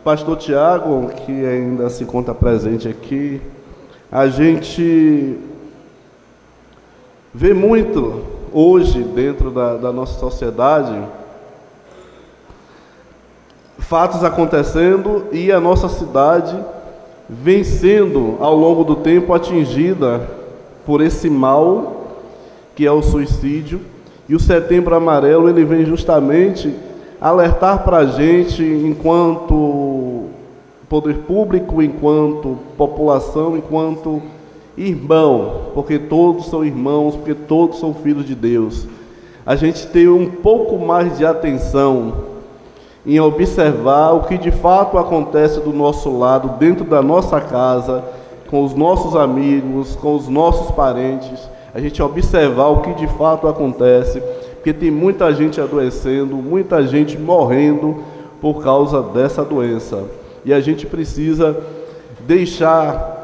Pastor Tiago, que ainda se encontra presente aqui, a gente vê muito hoje dentro da nossa sociedade fatos acontecendo e a nossa cidade vem sendo ao longo do tempo atingida por esse mal que é o suicídio, e o Setembro Amarelo ele vem justamente alertar para a gente, enquanto poder público, enquanto população, enquanto irmão, porque todos são irmãos, porque todos são filhos de Deus, a gente ter um pouco mais de atenção em observar o que de fato acontece do nosso lado, dentro da nossa casa, com os nossos amigos, com os nossos parentes, a gente observar o que de fato acontece, porque tem muita gente adoecendo, muita gente morrendo por causa dessa doença. E a gente precisa deixar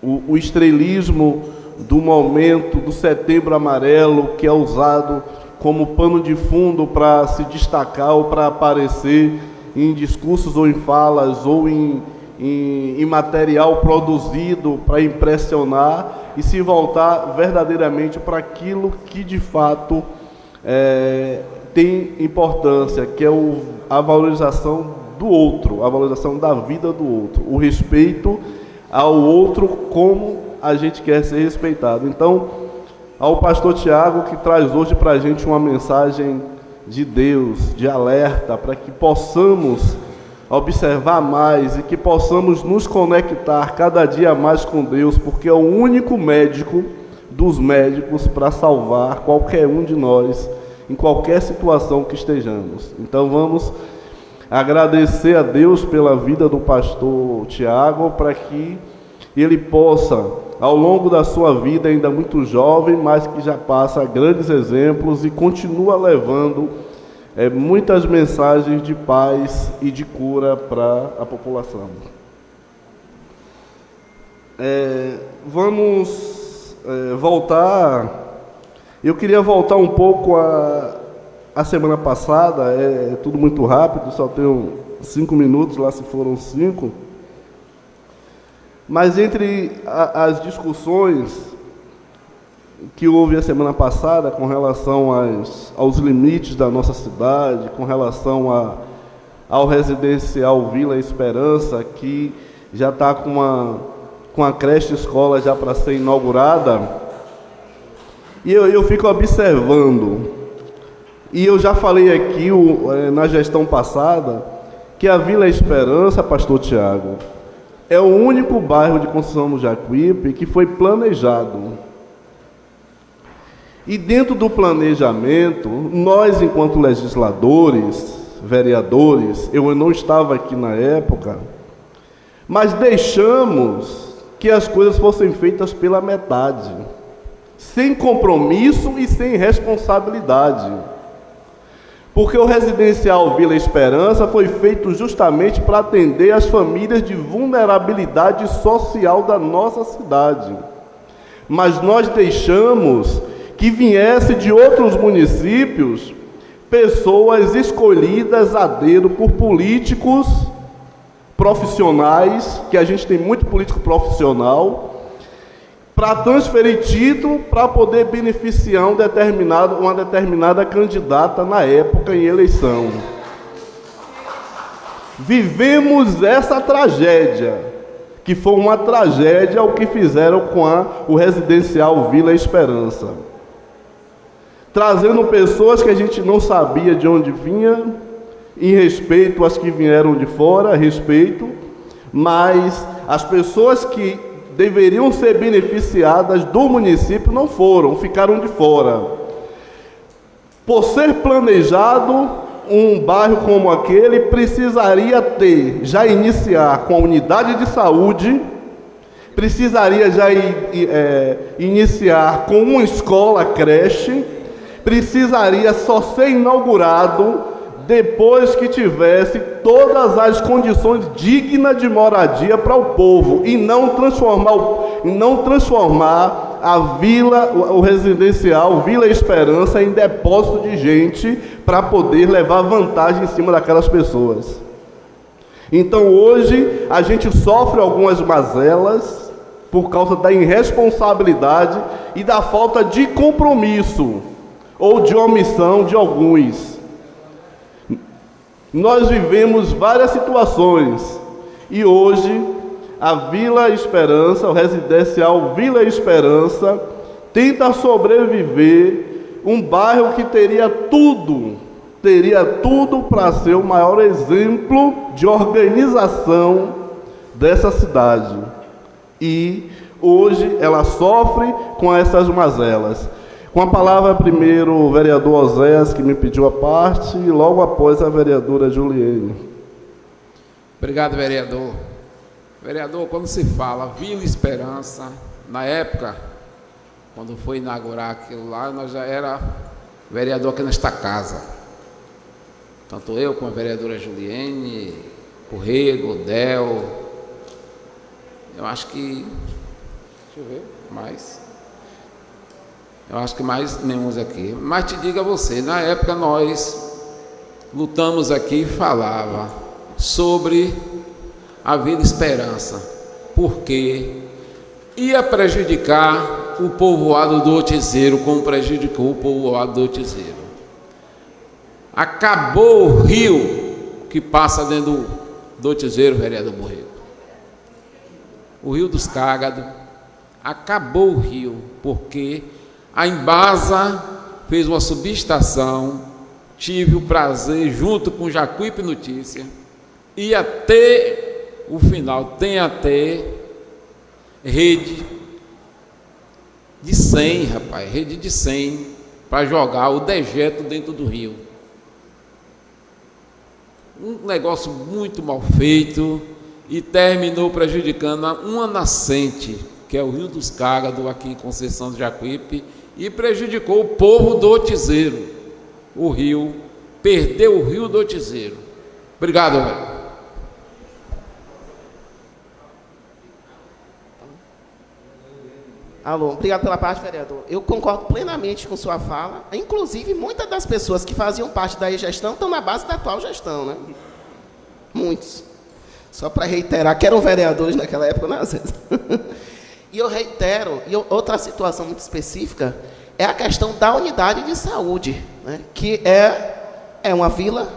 o estrelismo do momento do Setembro Amarelo, que é usado como pano de fundo para se destacar ou para aparecer em discursos ou em falas ou em material produzido para impressionar, e se voltar verdadeiramente para aquilo que de fato tem importância, que é a valorização do outro, a valorização da vida do outro, o respeito ao outro como a gente quer ser respeitado. Então, ao pastor Tiago, que traz hoje para a gente uma mensagem de Deus, de alerta, para que possamos observar mais e que possamos nos conectar cada dia mais com Deus, porque é o único médico dos médicos para salvar qualquer um de nós, em qualquer situação que estejamos. Então vamos agradecer a Deus pela vida do pastor Tiago, para que ele possa, ao longo da sua vida, ainda muito jovem, mas que já passa grandes exemplos e continua levando muitas mensagens de paz e de cura para a população. Vamos voltar. Eu queria voltar um pouco a semana passada. É tudo muito rápido, só tenho 5 minutos, lá se foram 5. Mas entre as discussões que houve a semana passada com relação aos limites da nossa cidade, com relação ao residencial Vila Esperança, que já está com a creche escola já para ser inaugurada, e eu fico observando, e eu já falei aqui na gestão passada, que a Vila Esperança, pastor Tiago, é o único bairro de Conceição do Jacuípe que foi planejado. E dentro do planejamento, nós, enquanto legisladores, vereadores, eu não estava aqui na época, mas deixamos que as coisas fossem feitas pela metade, sem compromisso e sem responsabilidade. Porque o residencial Vila Esperança foi feito justamente para atender as famílias de vulnerabilidade social da nossa cidade. Mas nós deixamos que viesse de outros municípios pessoas escolhidas a dedo por políticos profissionais, que a gente tem muito político profissional, para transferir título para poder beneficiar uma determinada candidata na época em eleição. Vivemos essa tragédia, que foi uma tragédia o que fizeram com o residencial Vila Esperança, trazendo pessoas que a gente não sabia de onde vinha, em respeito às que vieram de fora, respeito, mas as pessoas que deveriam ser beneficiadas do município não foram, ficaram de fora. Por ser planejado, um bairro como aquele precisaria já iniciar com a unidade de saúde, precisaria já iniciar com uma escola, creche, precisaria só ser inaugurado depois que tivesse todas as condições dignas de moradia para o povo, e não transformar a vila, o residencial Vila Esperança, em depósito de gente para poder levar vantagem em cima daquelas pessoas. Então hoje a gente sofre algumas mazelas por causa da irresponsabilidade e da falta de compromisso ou de omissão de alguns. Nós vivemos várias situações e hoje a Vila Esperança, o residencial Vila Esperança, tenta sobreviver, um bairro que teria tudo para ser o maior exemplo de organização dessa cidade. E hoje ela sofre com essas mazelas. Com a palavra primeiro o vereador Oséias, que me pediu a parte, e logo após a vereadora Juliene. Obrigado, vereador. Vereador, quando se fala Vila Esperança, na época, quando foi inaugurar aquilo lá, nós já era vereador aqui nesta casa. Tanto eu como a vereadora Juliene, o Rego, o Del, eu acho que, deixa eu ver, mais... Eu acho que mais nenhum aqui. Mas te digo a você, na época nós lutamos aqui e falava sobre a Vila Esperança, porque ia prejudicar o povoado do Otizeiro, como prejudicou o povoado do Otizeiro. Acabou o rio que passa dentro do Otizeiro, vereador Borrego. O Rio dos Cágados. Acabou o rio, porque a Embasa fez uma subestação. Tive o prazer, junto com Jacuípe Notícia, e até o final tem até rede de 100, rapaz, rede de 100 para jogar o dejeto dentro do rio. Um negócio muito mal feito e terminou prejudicando uma nascente, que é o Rio dos Cágados, aqui em Conceição do Jacuípe, e prejudicou o povo do Otizeiro. O rio, perdeu o rio do Otizeiro. Obrigado, velho. Alô, obrigado pela parte, vereador. Eu concordo plenamente com sua fala. Inclusive, muitas das pessoas que faziam parte da gestão estão na base da atual gestão, né? Muitos. Só para reiterar que eram vereadores naquela época, né, às vezes. E eu reitero, outra situação muito específica é a questão da unidade de saúde, né? Que é uma vila,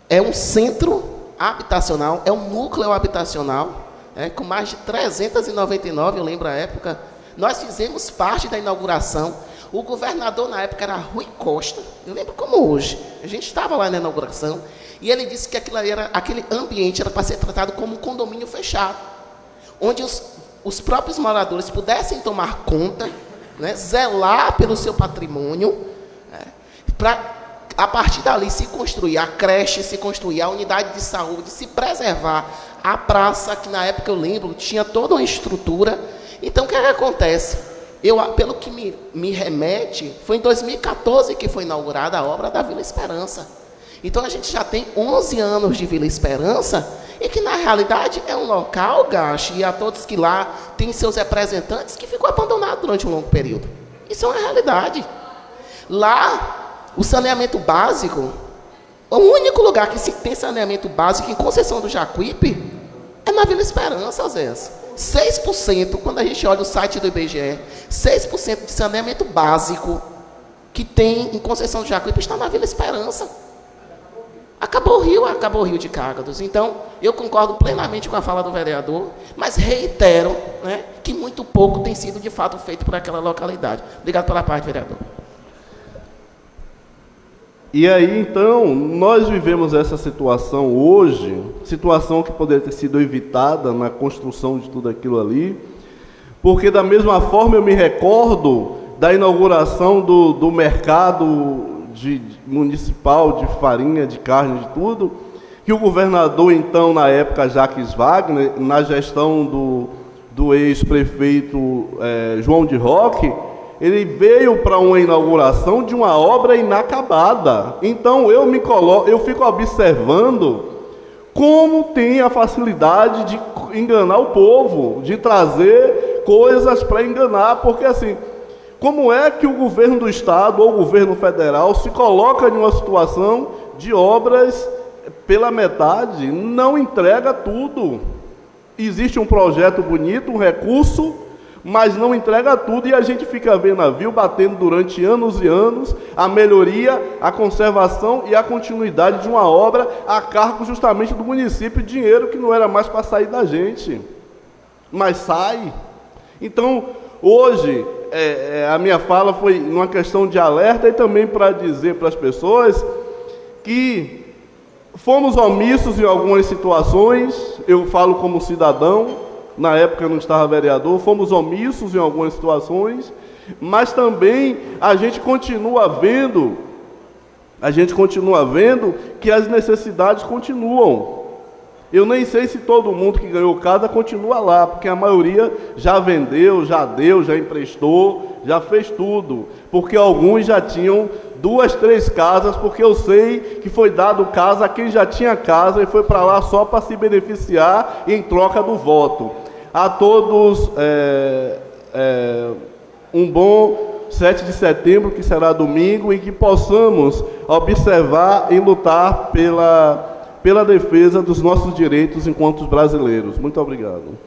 é um centro habitacional, é um núcleo habitacional, com mais de 399, eu lembro a época. Nós fizemos parte da inauguração. O governador na época era Rui Costa, eu lembro como hoje. A gente estava lá na inauguração e ele disse que aquele ambiente era para ser tratado como um condomínio fechado, onde os próprios moradores pudessem tomar conta, né, zelar pelo seu patrimônio, para a partir dali se construir a creche, se construir a unidade de saúde, se preservar a praça, que na época eu lembro tinha toda uma estrutura. Então o que acontece? Pelo que me remete, foi em 2014 que foi inaugurada a obra da Vila Esperança. Então a gente já tem 11 anos de Vila Esperança, e que na realidade é um local, Gacho, e a todos que lá têm seus representantes, que ficou abandonado durante um longo período. Isso é uma realidade. Lá, o saneamento básico, o único lugar que se tem saneamento básico em Conceição do Jacuípe é na Vila Esperança, Zé. 6%, quando a gente olha o site do IBGE, 6% de saneamento básico que tem em Conceição do Jacuípe está na Vila Esperança. Acabou o rio de Cágados. Então, eu concordo plenamente com a fala do vereador, mas reitero, né, que muito pouco tem sido, de fato, feito por aquela localidade. Obrigado pela parte, vereador. E aí, então, nós vivemos essa situação hoje, situação que poderia ter sido evitada na construção de tudo aquilo ali, porque, da mesma forma, eu me recordo da inauguração do mercado municipal de farinha, de carne, de tudo, que o governador, então, na época, Jacques Wagner, na gestão do ex-prefeito João de Roque, ele veio para uma inauguração de uma obra inacabada. Então, eu fico observando como tem a facilidade de enganar o povo, de trazer coisas para enganar, porque assim, como é que o governo do estado ou o governo federal se coloca em uma situação de obras pela metade, não entrega tudo. Existe um projeto bonito, um recurso, mas não entrega tudo, e a gente fica vendo navio batendo durante anos e anos a melhoria, a conservação e a continuidade de uma obra a cargo justamente do município, dinheiro que não era mais para sair da gente, mas sai. Então, hoje, a minha fala foi uma questão de alerta e também para dizer para as pessoas que fomos omissos em algumas situações. Eu falo como cidadão, na época eu não estava vereador, fomos omissos em algumas situações, mas também a gente continua vendo que as necessidades continuam. Eu nem sei se todo mundo que ganhou casa continua lá, porque a maioria já vendeu, já deu, já emprestou, já fez tudo, porque alguns já tinham 2, 3 casas, porque eu sei que foi dado casa a quem já tinha casa e foi para lá só para se beneficiar em troca do voto. A todos, um bom 7 de setembro, que será domingo, e que possamos observar e lutar pela defesa dos nossos direitos enquanto brasileiros. Muito obrigado.